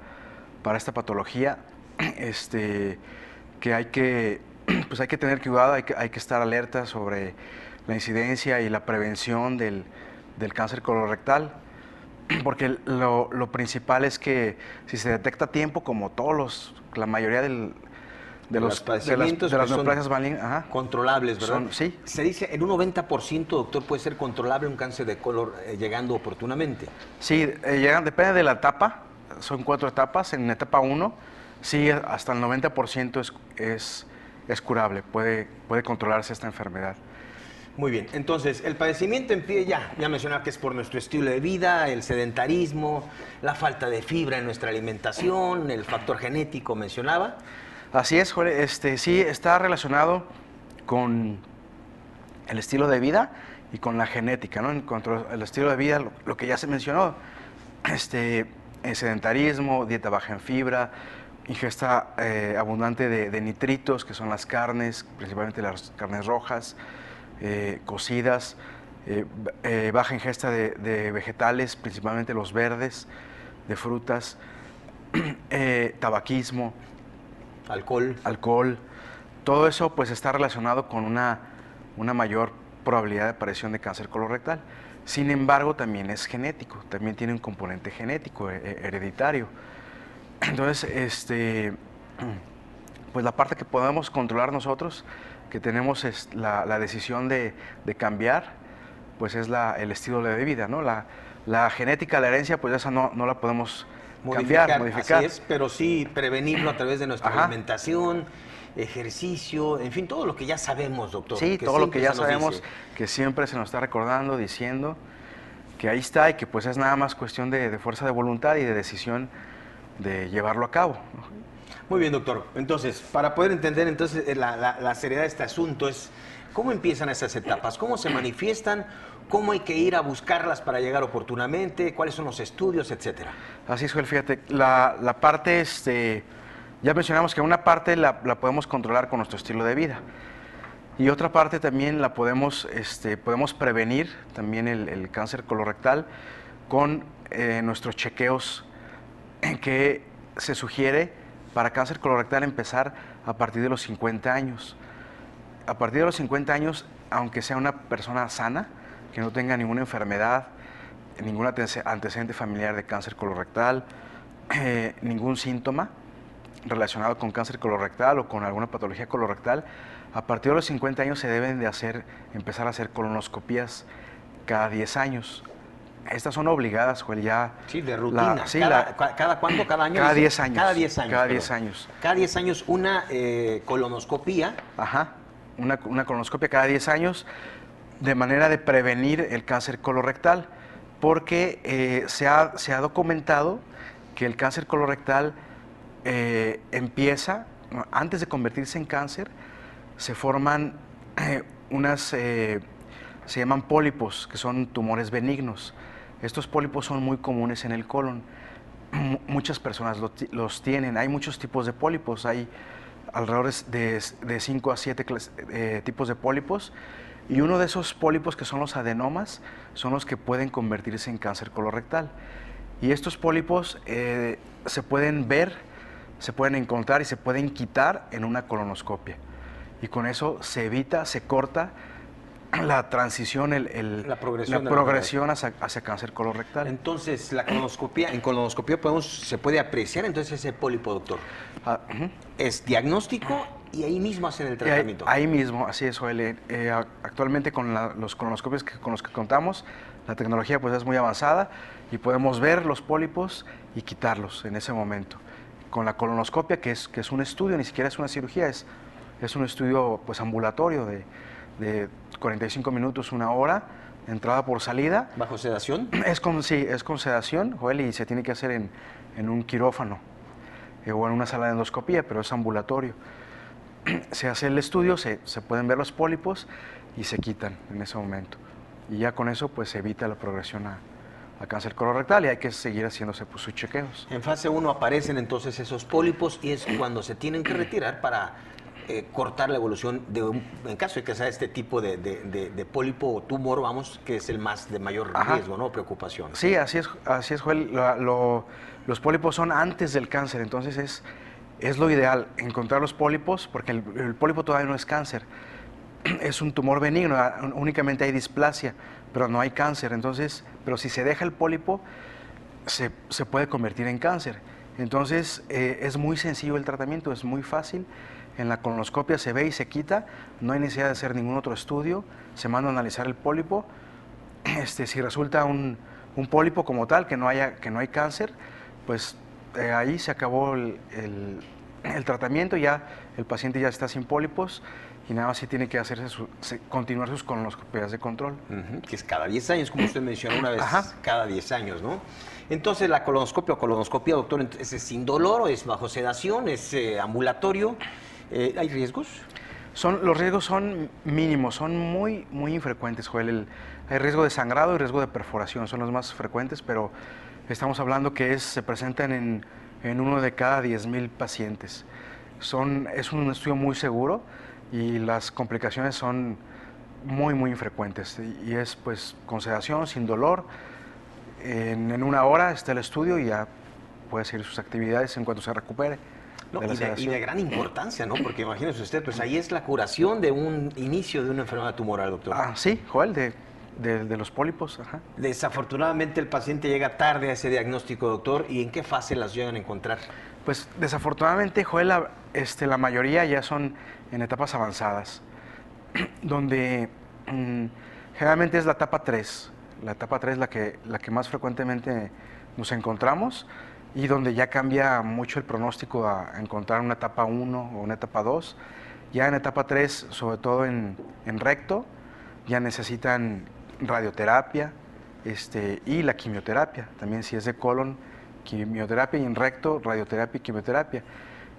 esta patología, que hay que tener cuidado, hay que estar alerta sobre la incidencia y la prevención del cáncer colorectal. porque lo principal es que si se detecta a tiempo, como la mayoría de las neoplasias malignas controlables, ¿verdad? Sí. Se dice en un 90%, doctor, puede ser controlable un cáncer de colon llegando oportunamente. Sí, depende de la etapa, son 4 etapas. En etapa 1, sí, hasta el 90% es curable, puede controlarse esta enfermedad. Muy bien, entonces el padecimiento empieza ya mencionaba que es por nuestro estilo de vida, el sedentarismo, la falta de fibra en nuestra alimentación, el factor genético mencionaba. Así es, Joel, sí está relacionado con el estilo de vida y con la genética, ¿no? En cuanto al estilo de vida, lo que ya se mencionó, el sedentarismo, dieta baja en fibra, ingesta abundante de nitritos, que son las carnes, principalmente las carnes rojas, cocidas, baja ingesta de vegetales, principalmente los verdes, de frutas, tabaquismo, alcohol, todo eso pues está relacionado con una mayor probabilidad de aparición de cáncer colorectal. Sin embargo, también es genético, también tiene un componente genético, hereditario. Entonces, pues la parte que podemos controlar nosotros, que tenemos la decisión de cambiar, pues es el estilo de vida, ¿no? La genética, la herencia, pues esa no la podemos modificar. Así es, pero sí prevenirlo a través de nuestra alimentación, ejercicio, en fin, todo lo que ya sabemos, doctor. Sí, todo lo que ya sabemos, que siempre se nos está recordando, diciendo que ahí está y que pues es nada más cuestión de fuerza de voluntad y de decisión de llevarlo a cabo. Muy bien, doctor. Entonces, para poder entender entonces la seriedad de este asunto es cómo empiezan esas etapas, cómo se manifiestan, cómo hay que ir a buscarlas para llegar oportunamente, cuáles son los estudios, etcétera. Así es, Joel, fíjate, la parte, ya mencionamos que una parte la podemos controlar con nuestro estilo de vida y otra parte también la podemos prevenir también el cáncer colorectal con nuestros chequeos que se sugiere para cáncer colorectal empezar a partir de los 50 años. A partir de los 50 años, aunque sea una persona sana, que no tenga ninguna enfermedad, ningún antecedente familiar de cáncer colorectal, ningún síntoma relacionado con cáncer colorectal o con alguna patología colorectal, a partir de los 50 años se deben de empezar a hacer colonoscopías cada 10 años. Estas son obligadas, Joel, ya... Sí, de rutina. ¿Cada cuánto? ¿Cada año? Cada 10 años. Cada 10 años. Cada 10 años. Cada 10 años una colonoscopía. Una colonoscopia cada 10 años de manera de prevenir el cáncer colorectal, porque se ha documentado que el cáncer colorectal empieza, antes de convertirse en cáncer, se forman se llaman pólipos, que son tumores benignos. Estos pólipos son muy comunes en el colon. Muchas personas los tienen. Hay muchos tipos de pólipos. Hay alrededor de 5 a 7 tipos de pólipos. Y uno de esos pólipos, que son los adenomas, son los que pueden convertirse en cáncer colorectal. Y estos pólipos se pueden ver, se pueden encontrar y se pueden quitar en una colonoscopia. Y con eso se evita, se corta la transición, la progresión hacia cáncer colorectal. Entonces, en colonoscopía se puede apreciar entonces ese pólipo, doctor. Es diagnóstico y ahí mismo hacen el tratamiento. Ahí mismo, así es, Joel. Actualmente con los colonoscopios con los que contamos, la tecnología pues es muy avanzada y podemos ver los pólipos y quitarlos en ese momento. Con la colonoscopia, que es un estudio, ni siquiera es una cirugía, es un estudio pues ambulatorio de 45 minutos, 1 hora, entrada por salida. ¿Bajo sedación? Es con sedación, Joel, y se tiene que hacer en un quirófano o en una sala de endoscopía, pero es ambulatorio. Se hace el estudio, se pueden ver los pólipos y se quitan en ese momento. Y ya con eso pues se evita la progresión a cáncer colorectal y hay que seguir haciéndose pues, sus chequeos. En fase 1 aparecen entonces esos pólipos y es cuando se tienen que retirar para cortar la evolución en caso de que sea este tipo de pólipo o tumor, vamos, que es el de mayor riesgo, ¿no? Preocupación. Sí, así es, Joel. Los pólipos son antes del cáncer, entonces es lo ideal encontrar los pólipos, porque el pólipo todavía no es cáncer. Es un tumor benigno, únicamente hay displasia, pero no hay cáncer. Entonces, pero si se deja el pólipo, se puede convertir en cáncer. Entonces, es muy sencillo el tratamiento, es muy fácil. En la colonoscopia se ve y se quita, no hay necesidad de hacer ningún otro estudio, se manda a analizar el pólipo. Si resulta un pólipo como tal, que no hay cáncer, pues ahí se acabó el tratamiento, ya el paciente ya está sin pólipos y nada más sí tiene que continuar sus colonoscopias de control. Que es cada 10 años, como usted mencionó, una vez Ajá. cada 10 años, ¿no? Entonces, la colonoscopia o colonoscopia, doctor, ¿es sin dolor o es bajo sedación, es ambulatorio? ¿Hay riesgos? Los riesgos son mínimos, son muy, muy infrecuentes, Joel. Hay riesgo de sangrado y riesgo de perforación, son los más frecuentes, pero estamos hablando que se presentan en uno de cada 10,000 pacientes. Es un estudio muy seguro y las complicaciones son muy, muy infrecuentes. Y es pues con sedación, sin dolor. En una hora está el estudio y ya puede seguir sus actividades en cuanto se recupere. No, y de gran importancia, ¿no? Porque imagínese usted, pues ahí es la curación de un inicio de una enfermedad tumoral, doctor. Sí, Joel, de los pólipos. Ajá. Desafortunadamente el paciente llega tarde a ese diagnóstico, doctor, ¿y en qué fase las llegan a encontrar? Pues desafortunadamente, Joel, la mayoría ya son en etapas avanzadas, donde generalmente es la etapa 3. La etapa 3 es la que más frecuentemente nos encontramos y donde ya cambia mucho el pronóstico a encontrar una etapa 1 o una etapa 2. Ya en etapa 3, sobre todo en recto, ya necesitan radioterapia y la quimioterapia. También si es de colon, quimioterapia, y en recto, radioterapia y quimioterapia.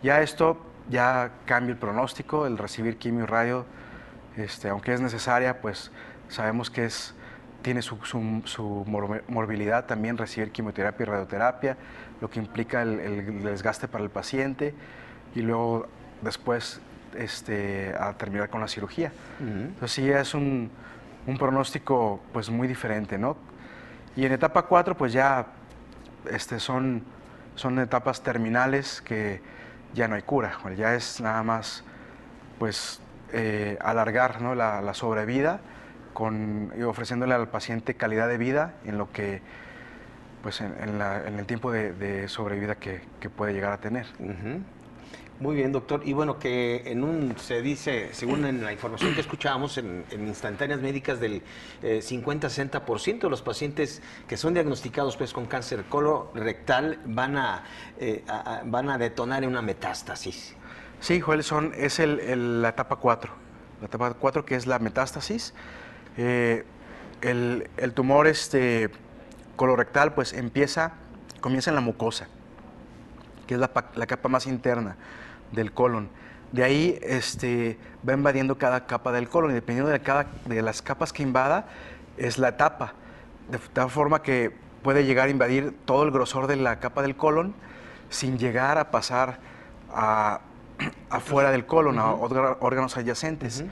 Ya esto ya cambia el pronóstico, el recibir quimio y radio, aunque es necesaria, pues sabemos que tiene su morbilidad también recibir quimioterapia y radioterapia, lo que implica el desgaste para el paciente y luego después a terminar con la cirugía. Entonces sí es un pronóstico pues muy diferente, ¿no? Y en etapa 4 pues ya son etapas terminales que ya no hay cura, ya es nada más pues alargar, ¿no? la sobrevida y ofreciéndole al paciente calidad de vida en lo que pues en el tiempo de sobrevida que puede llegar a tener. Muy bien, doctor. Y bueno, que se dice, según en la información que escuchábamos en instantáneas médicas, del 50-60% de los pacientes que son diagnosticados pues con cáncer colorectal van a detonar en una metástasis. Sí, Joel, es la etapa 4. La etapa 4, que es la metástasis. El tumor colorectal pues comienza en la mucosa, que es la capa más interna del colon. De ahí va invadiendo cada capa del colon y dependiendo de las capas que invada es la etapa, de tal forma que puede llegar a invadir todo el grosor de la capa del colon sin llegar a pasar afuera del colon, a órganos adyacentes.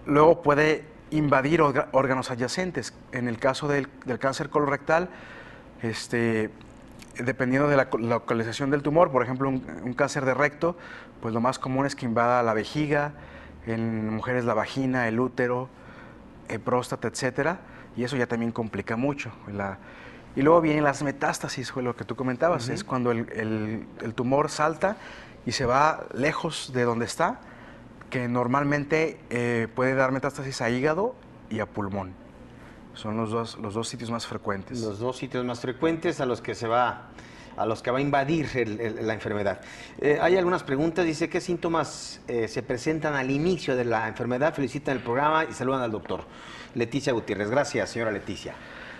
Luego puede invadir órganos adyacentes. En el caso del cáncer colorectal, dependiendo de la localización del tumor, por ejemplo, un cáncer de recto, pues lo más común es que invada la vejiga, en mujeres la vagina, el útero, próstata, etcétera, y eso ya también complica mucho. Y luego vienen las metástasis, fue lo que tú comentabas, es cuando el tumor salta y se va lejos de donde está, que normalmente puede dar metástasis a hígado y a pulmón. Son los dos sitios más frecuentes. Los dos sitios más frecuentes a los que va a invadir la enfermedad. Hay algunas preguntas, dice, ¿qué síntomas se presentan al inicio de la enfermedad? Felicitan el programa y saludan al doctor. Leticia Gutiérrez. Gracias, señora Leticia.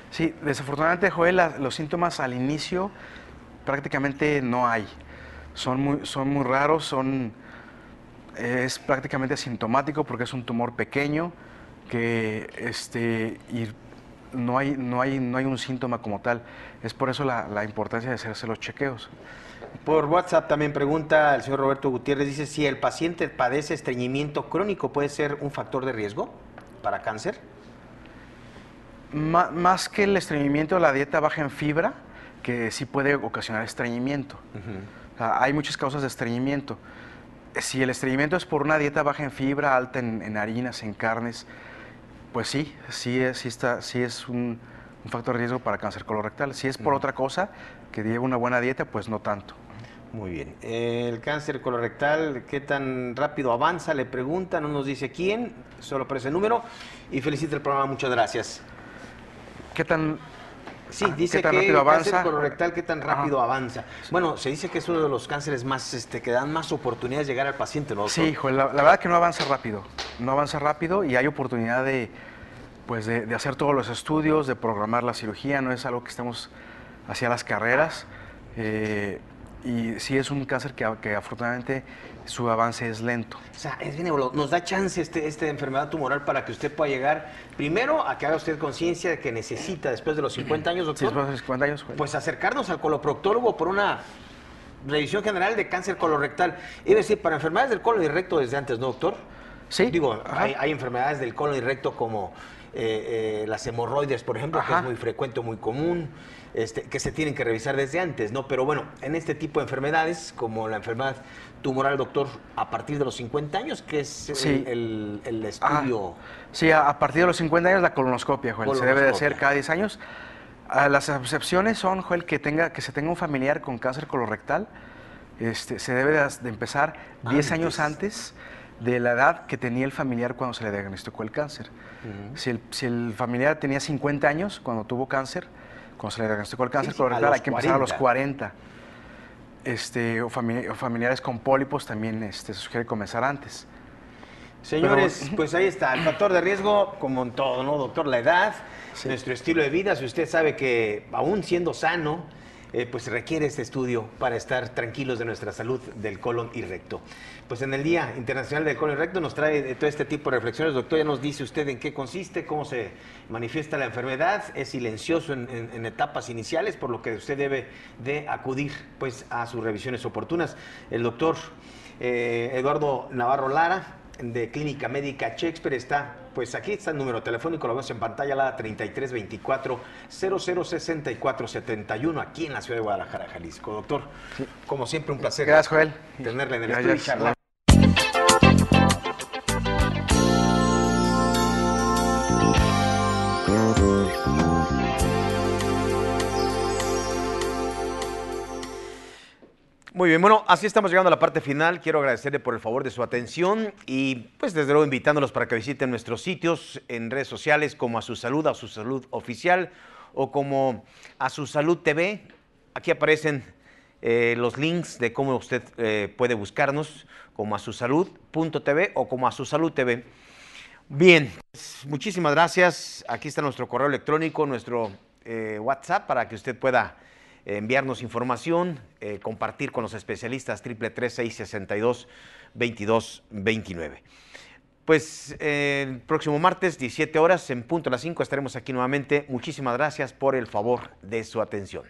Sí, desafortunadamente, Joel, los síntomas al inicio prácticamente no hay. Son muy raros, es prácticamente asintomático porque es un tumor pequeño y no hay un síntoma como tal. Es por eso la importancia de hacerse los chequeos. Por WhatsApp también pregunta el señor Roberto Gutiérrez, dice, si el paciente padece estreñimiento crónico, ¿puede ser un factor de riesgo para cáncer? Más que el estreñimiento, la dieta baja en fibra, que sí puede ocasionar estreñimiento. O sea, hay muchas causas de estreñimiento. Si el estreñimiento es por una dieta baja en fibra, alta en harinas, en carnes, pues sí es un un factor de riesgo para cáncer colorectal. Si es por otra cosa, que lleve una buena dieta, pues no tanto. Muy bien. El cáncer colorectal, ¿qué tan rápido avanza? Le pregunta, no nos dice quién, solo aparece el número. Y felicita el programa, muchas gracias. ¿Qué tan...? Sí, dice ¿qué tan que rápido el cáncer avanza? colorectal, ¿qué tan rápido avanza? Bueno, se dice que es uno de los cánceres más, que dan más oportunidades de llegar al paciente, ¿no, doctor? Sí, hijo, la verdad que no avanza rápido. No avanza rápido y hay oportunidad de hacer todos los estudios, de programar la cirugía. No es algo que estemos hacia las carreras. Y sí es un cáncer que afortunadamente su avance es lento. O sea, es bien, nos da chance esta enfermedad tumoral para que usted pueda llegar primero a que haga usted conciencia de que necesita, después de los 50 años, doctor, Sí, después de los 50 años. pues acercarnos al coloproctólogo por una revisión general de cáncer colorectal. Es decir, para enfermedades del colon y recto desde antes, ¿no, doctor? Sí. Digo, hay enfermedades del colon y recto como las hemorroides, por ejemplo, que es muy frecuente o muy común, que se tienen que revisar desde antes, ¿no? Pero bueno, en este tipo de enfermedades, como la enfermedad tumoral, doctor, a partir de los 50 años, que es el estudio... Sí, a partir de los 50 años la colonoscopia, Joel, se debe de hacer cada 10 años. Las excepciones son, Joel, que se tenga un familiar con cáncer colorectal, se debe de empezar 10 años antes de la edad que tenía el familiar cuando se le diagnosticó el cáncer. Si el familiar tenía 50 años cuando tuvo cáncer, cuando se le diagnosticó el cáncer colorectal, hay que empezar a los 40. O familiares con pólipos también se sugiere comenzar antes. Señores, pues ahí está, el factor de riesgo, como en todo, ¿no, doctor? La edad, nuestro estilo de vida. Si usted sabe que aún siendo sano, pues requiere este estudio para estar tranquilos de nuestra salud del colon y recto. Pues en el Día Internacional del Colon y Recto nos trae todo este tipo de reflexiones. Doctor, ya nos dice usted en qué consiste, cómo se manifiesta la enfermedad. Es silencioso en etapas iniciales, por lo que usted debe de acudir pues a sus revisiones oportunas. El doctor Eduardo Navarro Lara, de Clínica Médica Shakespeare, está, pues aquí está el número telefónico, lo vemos en pantalla, la 3324-006471, aquí en la ciudad de Guadalajara, Jalisco. Doctor, como siempre, un placer. Gracias, Joel. Tenerle en el estudio y charlar. Muy bien, bueno, así estamos llegando a la parte final. Quiero agradecerle por el favor de su atención y pues desde luego invitándolos para que visiten nuestros sitios en redes sociales como A Su Salud Oficial o como A Su Salud TV. Aquí aparecen los links de cómo usted puede buscarnos como asusalud.tv o como A Su Salud TV. Bien, pues, muchísimas gracias. Aquí está nuestro correo electrónico, nuestro WhatsApp para que usted pueda enviarnos información, compartir con los especialistas 333-662-2229. Pues el próximo martes, 17 horas, en punto a las 5, estaremos aquí nuevamente. Muchísimas gracias por el favor de su atención.